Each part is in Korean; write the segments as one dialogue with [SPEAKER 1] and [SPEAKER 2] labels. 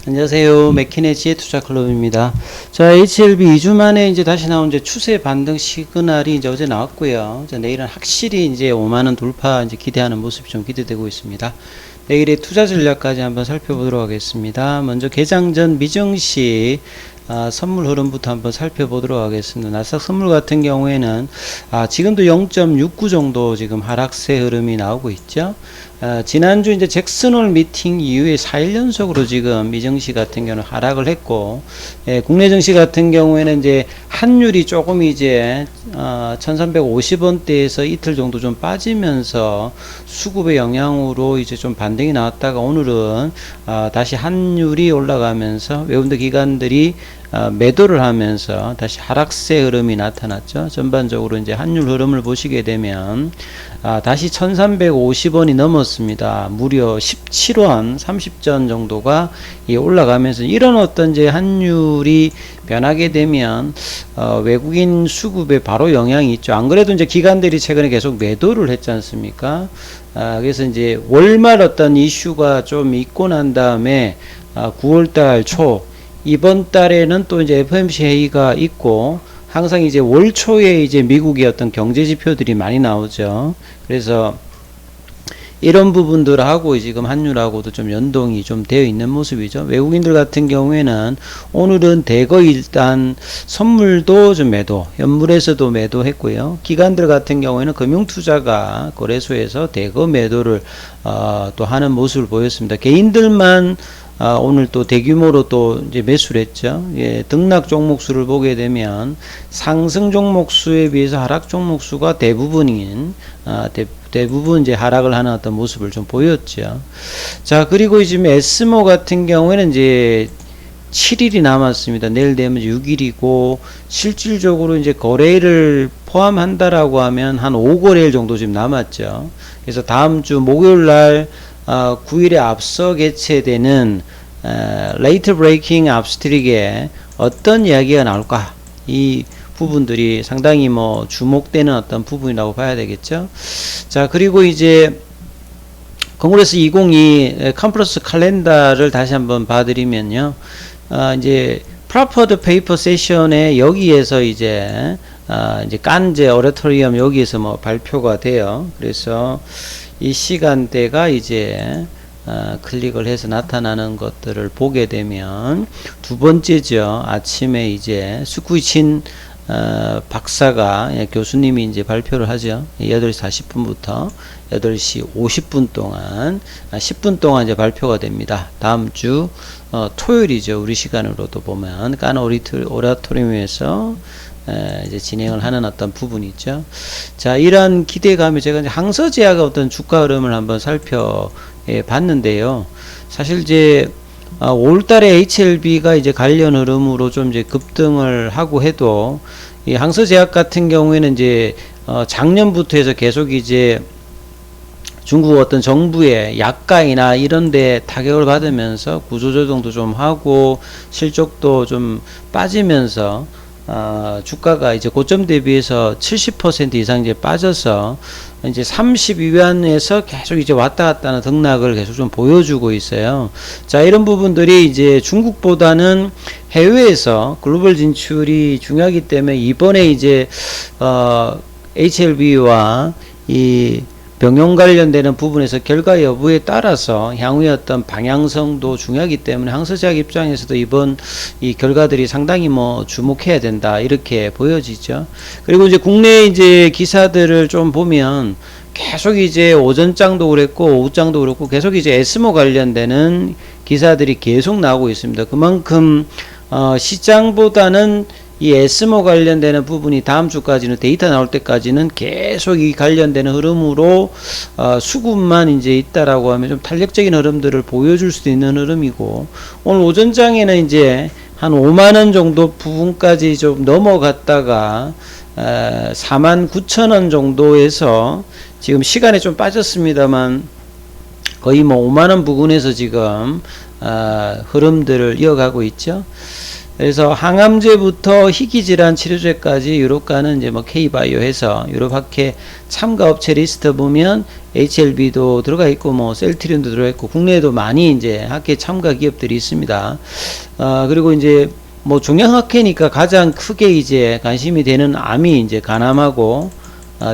[SPEAKER 1] 안녕하세요. 맥킨의 지혜투자클럽입니다. 자, HLB 2주 만에 이제 다시 나온 이제 추세 반등 시그널이 이제 어제 나왔고요. 자, 내일은 확실히 이제 5만원 돌파 이제 기대하는 모습이 좀 기대되고 있습니다. 내일의 투자 전략까지 한번 살펴보도록 하겠습니다. 먼저 개장 전 미증시 선물 흐름부터 한번 살펴보도록 하겠습니다. 나스닥 선물 같은 경우에는 지금도 0.69 정도 지금 하락세 흐름이 나오고 있죠. 지난주 이제 잭슨홀 미팅 이후에 4일 연속으로 지금 미증시 같은 경우는 하락을 했고, 국내 증시 같은 경우에는 이제 환율이 조금 이제 1350원대에서 이틀 정도 좀 빠지면서 수급의 영향으로 이제 좀 반등이 나왔다가 오늘은 다시 환율이 올라가면서 외국인 기관들이 매도를 하면서 다시 하락세 흐름이 나타났죠. 전반적으로 이제 환율 흐름을 보시게 되면 다시 1350원이 넘었습니다. 무려 17원 30전 정도가 올라가면서 이런 어떤 이제 환율이 변하게 되면 외국인 수급에 바로 영향이 있죠. 안 그래도 이제 기관들이 최근에 계속 매도를 했지 않습니까? 그래서 이제 월말 어떤 이슈가 좀 있고 난 다음에 9월달 초 이번 달에는 또 이제 FOMC 회의가 있고 항상 이제 월 초에 이제 미국의 어떤 경제 지표들이 많이 나오죠. 그래서 이런 부분들하고 지금 환율하고도 좀 연동이 좀 되어 있는 모습이죠. 외국인들 같은 경우에는 오늘은 대거 일단 선물도 좀 매도, 현물에서도 매도했고요. 기관들 같은 경우에는 금융투자가 거래소에서 대거 매도를 또 하는 모습을 보였습니다. 개인들만 오늘 또 대규모로 또 이제 매수를 했죠. 등락 종목 수를 보게 되면 상승 종목 수에 비해서 하락 종목 수가 대부분 이제 하락을 하는 어떤 모습을 좀 보였죠. 자, 그리고 지금 에스모 같은 경우에는 이제 7일이 남았습니다. 내일 되면 6일이고 실질적으로 이제 거래일을 포함한다라고 하면 한 5거래일 정도 지금 남았죠. 그래서 다음 주 목요일 날 9일에 앞서 개최되는 레이트 브레이킹 앞스트릭에 어떤 이야기가 나올까, 이 부분들이 상당히 뭐 주목되는 어떤 부분이라고 봐야 되겠죠. 자, 그리고 이제 컨그레스 2022 컨퍼런스 칼렌더를 다시 한번 봐드리면요, 이제 프로퍼드 페이퍼 세션에 여기에서 이제 깐제 오레토리엄 여기에서 뭐 발표가 돼요. 그래서 이 시간대가 이제 클릭을 해서 나타나는 것들을 보게 되면 두 번째죠. 아침에 이제 스쿠이친 박사가, 교수님이 이제 발표를 하죠. 8시 40분부터 8시 50분 동안 10분 동안 이제 발표가 됩니다. 다음 주 토요일이죠. 우리 시간으로도 보면 깐 오라토리움에서 이제 진행을 하는 어떤 부분이 있죠. 자, 이러한 기대감이 제가 이제 항서제약의 어떤 주가 흐름을 한번 살펴봤는데요. 사실 이제 5월달에 HLB가 이제 관련 흐름으로 좀 이제 급등을 하고 해도 이 항서제약 같은 경우에는 이제 작년부터 해서 계속 이제 중국 어떤 정부의 약가이나 이런데 타격을 받으면서 구조조정도 좀 하고 실적도 좀 빠지면서 주가가 이제 고점 대비해서 70% 이상 이제 빠져서 이제 32위안에서 계속 이제 왔다 갔다 하는 등락을 계속 좀 보여주고 있어요. 자, 이런 부분들이 이제 중국보다는 해외에서 글로벌 진출이 중요하기 때문에 이번에 이제 HLB와 이 병용 관련되는 부분에서 결과 여부에 따라서 향후의 어떤 방향성도 중요하기 때문에 항서제약 입장에서도 이번 이 결과들이 상당히 뭐 주목해야 된다, 이렇게 보여지죠. 그리고 이제 국내 이제 기사들을 좀 보면 계속 이제 오전장도 그랬고 오후장도 그렇고 계속 이제 에스모 관련되는 기사들이 계속 나오고 있습니다. 그만큼 시장보다는 이 에스모 관련되는 부분이 다음 주까지는 데이터 나올 때까지는 계속 이 관련되는 흐름으로 수급만 이제 있다라고 하면 좀 탄력적인 흐름들을 보여줄 수도 있는 흐름이고, 오늘 오전장에는 이제 한 5만원 정도 부분까지 좀 넘어갔다가 49,000원 정도에서 지금 시간에 좀 빠졌습니다만 거의 뭐 5만원 부근에서 지금 흐름들을 이어가고 있죠. 그래서 항암제부터 희귀질환 치료제까지 유럽과는 이제 뭐 K바이오 해서 유럽학회 참가 업체 리스트 보면 HLB도 들어가 있고 뭐 셀트리온도 들어가 있고 국내에도 많이 이제 학회 참가 기업들이 있습니다. 그리고 이제 뭐 종양학회니까 가장 크게 이제 관심이 되는 암이 이제 간암하고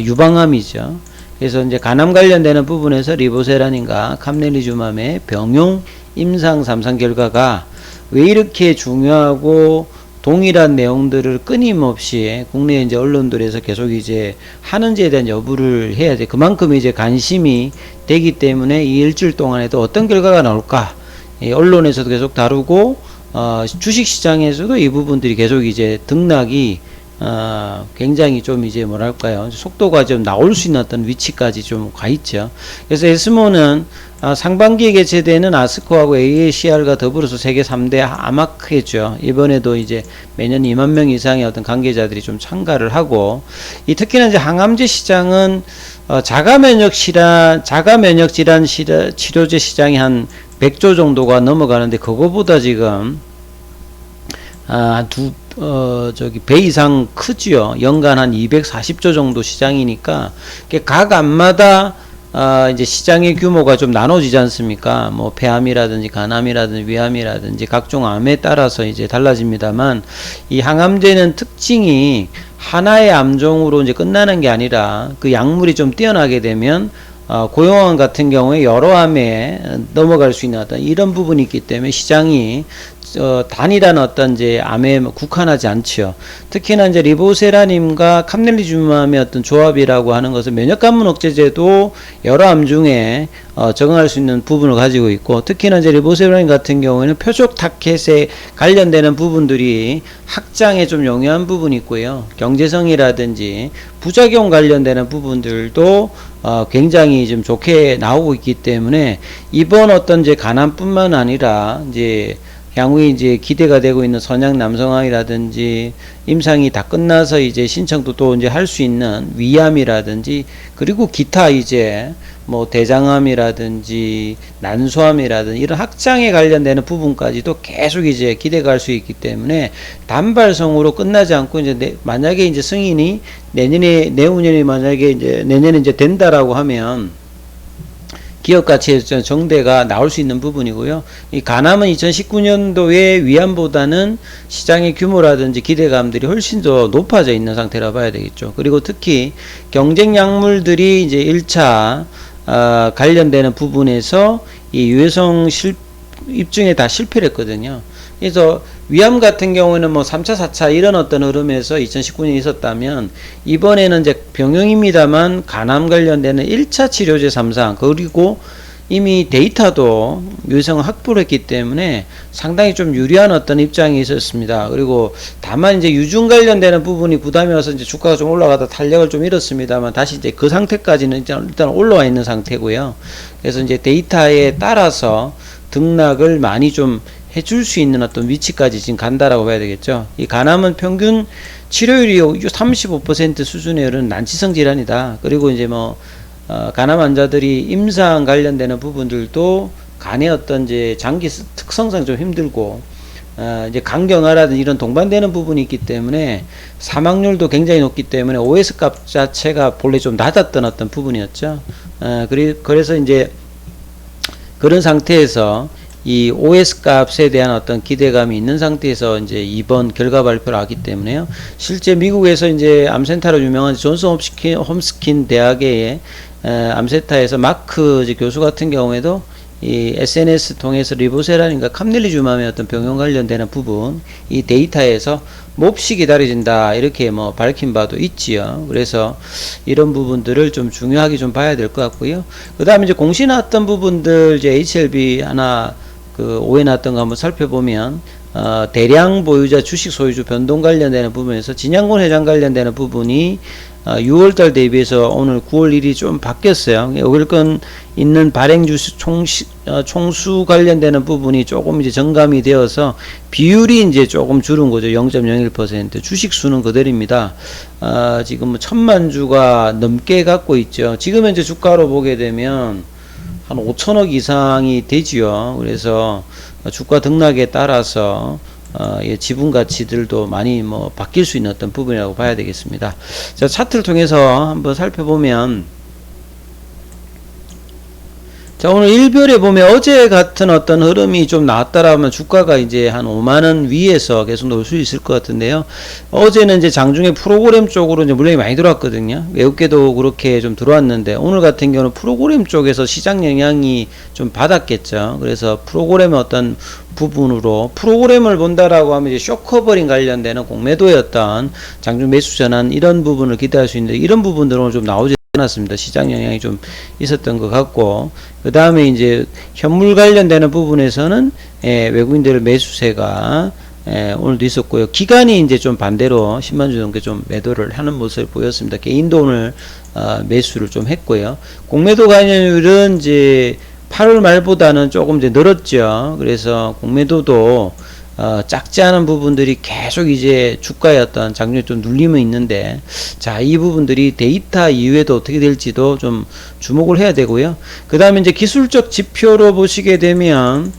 [SPEAKER 1] 유방암이죠. 그래서 이제 간암 관련되는 부분에서 리보세란인가 캄넬리주맘의 병용 임상 3상 결과가 왜 이렇게 중요하고 동일한 내용들을 끊임없이 국내 이제 언론들에서 계속 이제 하는지에 대한 여부를 해야 돼. 그만큼 이제 관심이 되기 때문에 이 일주일 동안에도 어떤 결과가 나올까? 언론에서도 계속 다루고, 주식 시장에서도 이 부분들이 계속 이제 등락이 굉장히 좀 이제 뭐랄까요, 속도가 좀 나올 수 있는 어떤 위치까지 좀 가 있죠. 그래서 에스모는 상반기에 개최되는 아스코하고 AACR과 더불어서 세계 3대 암학회죠. 이번에도 이제 매년 2만 명 이상의 어떤 관계자들이 좀 참가를 하고, 특히나 이제 항암제 시장은 자가면역 질환 치료제 시장이 한 100조 정도가 넘어가는데, 그거보다 지금 배 이상 크지요. 연간 한 240조 정도 시장이니까, 각 암마다 이제 시장의 규모가 좀 나눠지지 않습니까? 뭐 폐암이라든지 간암이라든지 위암이라든지 각종 암에 따라서 이제 달라집니다만, 이 항암제는 특징이 하나의 암종으로 이제 끝나는 게 아니라 그 약물이 좀 뛰어나게 되면 고용암 같은 경우에 여러 암에 넘어갈 수 있는 어떤 이런 부분이 있기 때문에 시장이 단일한 어떤 이제 암에 국한하지 않죠. 특히나 이제 리보세라님과 캄넬리주맘의 어떤 조합이라고 하는 것은 면역관문 억제제도 여러 암 중에 적응할 수 있는 부분을 가지고 있고, 특히나 이제 리보세라님 같은 경우에는 표적 타켓에 관련되는 부분들이 확장에 좀 용이한 부분이 있고요. 경제성이라든지 부작용 관련되는 부분들도 굉장히 좀 좋게 나오고 있기 때문에 이번 어떤 이제 간암뿐만 아니라 이제 향후에 이제 기대가 되고 있는 선양 남성암이라든지 임상이 다 끝나서 이제 신청도 또 이제 할 수 있는 위암이라든지, 그리고 기타 이제 뭐 대장암이라든지 난소암이라든지 이런 확장에 관련되는 부분까지도 계속 이제 기대가 할 수 있기 때문에 단발성으로 끝나지 않고, 이제 만약에 이제 승인이 내후년에 만약에 이제 내년에 이제 된다라고 하면 기업 가치의 정대가 나올 수 있는 부분이고요. 이 간암은 2019년도에 위암보다는 시장의 규모라든지 기대감들이 훨씬 더 높아져 있는 상태라 봐야 되겠죠. 그리고 특히 경쟁 약물들이 이제 1차 관련되는 부분에서 이 유해성 입증에 다 실패를 했거든요. 그래서 위암 같은 경우에는 뭐 3차, 4차 이런 어떤 흐름에서 2019년에 있었다면, 이번에는 이제 병용입니다만 간암 관련되는 1차 치료제 3상, 그리고 이미 데이터도 유해성을 확보를 했기 때문에 상당히 좀 유리한 어떤 입장이 있었습니다. 그리고 다만 이제 유증 관련되는 부분이 부담이 와서 이제 주가가 좀 올라가다 탄력을 좀 잃었습니다만, 다시 이제 그 상태까지는 일단 올라와 있는 상태고요. 그래서 이제 데이터에 따라서 등락을 많이 좀 해줄 수 있는 어떤 위치까지 지금 간다라고 봐야 되겠죠. 이 간암은 평균 치료율이 35% 수준에 이르는 난치성 질환이다. 그리고 이제 뭐 간암 환자들이 임상 관련되는 부분들도 간의 어떤 이제 장기 특성상 좀 힘들고 이제 간경화라든지 이런 동반되는 부분이 있기 때문에 사망률도 굉장히 높기 때문에 OS 값 자체가 본래 좀 낮았던 어떤 부분이었죠. 그래서 이제 그런 상태에서 이 OS 값에 대한 어떤 기대감이 있는 상태에서 이제 이번 결과 발표를 하기 때문에요. 실제 미국에서 이제 암센터로 유명한 존스 홈스킨 대학의 암센터에서 마크 교수 같은 경우에도 이 SNS 통해서 리보세라닌가 캄넬리주맘의 어떤 병용 관련되는 부분, 이 데이터에서 몹시 기다려진다 이렇게 뭐 밝힌 바도 있지요. 그래서 이런 부분들을 좀 중요하게 좀 봐야 될 것 같고요. 그 다음에 이제 공시 나왔던 부분들, 이제 HLB 하나 오해 나왔던 거 한번 살펴보면, 대량 보유자 주식 소유주 변동 관련되는 부분에서 진양곤 회장 관련되는 부분이 6월달 대비해서 오늘 9월 1일이 좀 바뀌었어요. 5일권 있는 발행 주식 총수 관련되는 부분이 조금 이제 정감이 되어서 비율이 이제 조금 줄은 거죠. 0.01%. 주식 수는 그대로입니다. 지금 1000만 주가 넘게 갖고 있죠. 지금 현재 주가로 보게 되면 한 5천억 이상이 되지요. 그래서 주가 등락에 따라서 예, 지분 가치들도 많이 뭐 바뀔 수 있는 어떤 부분이라고 봐야 되겠습니다. 자, 차트를 통해서 한번 살펴보면, 자, 오늘 일별에 보면 어제 같은 어떤 흐름이 좀 나왔다라면 주가가 이제 한 5만원 위에서 계속 놀 수 있을 것 같은데요. 어제는 이제 장중에 프로그램 쪽으로 이제 물량이 많이 들어왔거든요. 외국계도 그렇게 좀 들어왔는데, 오늘 같은 경우는 프로그램 쪽에서 시장 영향이 좀 받았겠죠. 그래서 프로그램의 어떤 부분으로, 프로그램을 본다라고 하면 이제 쇼커버링 관련되는 공매도였던 장중 매수 전환 이런 부분을 기대할 수 있는데, 이런 부분들은 좀 나오지 않았습니다. 시장 영향이 좀 있었던 것 같고, 그 다음에 이제 현물 관련되는 부분에서는 외국인들의 매수세가 오늘도 있었고요. 기관이 이제 좀 반대로 10만 주 정도 좀 매도를 하는 모습을 보였습니다. 개인도 오늘 매수를 좀 했고요. 공매도 관련율은 이제 8월 말보다는 조금 이제 늘었죠. 그래서 공매도도 작지 않은 부분들이 계속 이제 주가의 어떤 장중에 좀 눌림은 있는데, 자, 이 부분들이 데이터 이후에도 어떻게 될지도 좀 주목을 해야 되고요. 그 다음에 이제 기술적 지표로 보시게 되면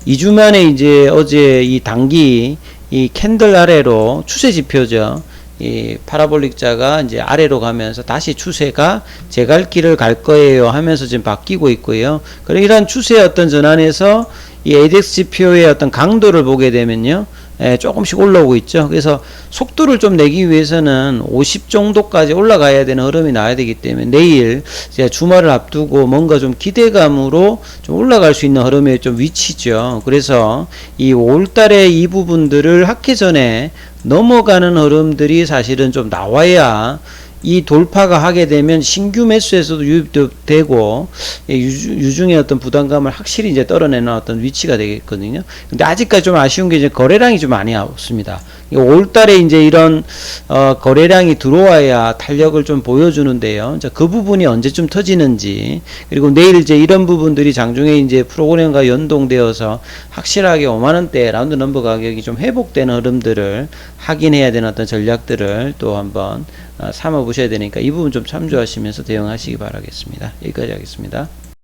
[SPEAKER 1] 2주 만에 이제 어제 이 단기 이 캔들 아래로 추세 지표죠. 이 파라볼릭자가 이제 아래로 가면서 다시 추세가 제 갈 길을 갈 거예요 하면서 지금 바뀌고 있고요. 그리고 이런 추세의 어떤 전환에서 이 ADX 지표의 어떤 강도를 보게 되면요, 조금씩 올라오고 있죠. 그래서 속도를 좀 내기 위해서는 50 정도까지 올라가야 되는 흐름이 나와야 되기 때문에, 내일 이제 주말을 앞두고 뭔가 좀 기대감으로 좀 올라갈 수 있는 흐름의 좀 위치죠. 그래서 이 5월달에 이 부분들을 하기 전에 넘어가는 흐름들이 사실은 좀 나와야 이 돌파가 하게 되면 신규 매수에서도 유입도 되고, 유중의 어떤 부담감을 확실히 이제 떨어내는 어떤 위치가 되겠거든요. 근데 아직까지 좀 아쉬운 게 이제 거래량이 좀 많이 없습니다. 5월달에 이제 이런 거래량이 들어와야 탄력을 좀 보여주는데요. 자, 그 부분이 언제쯤 터지는지, 그리고 내일 이제 이런 부분들이 장중에 이제 프로그램과 연동되어서 확실하게 5만원대 라운드 넘버 가격이 좀 회복되는 흐름들을 확인해야 되는 어떤 전략들을 또 한번 삼아 보셔야 되니까 이 부분 좀 참조하시면서 대응하시기 바라겠습니다. 여기까지 하겠습니다.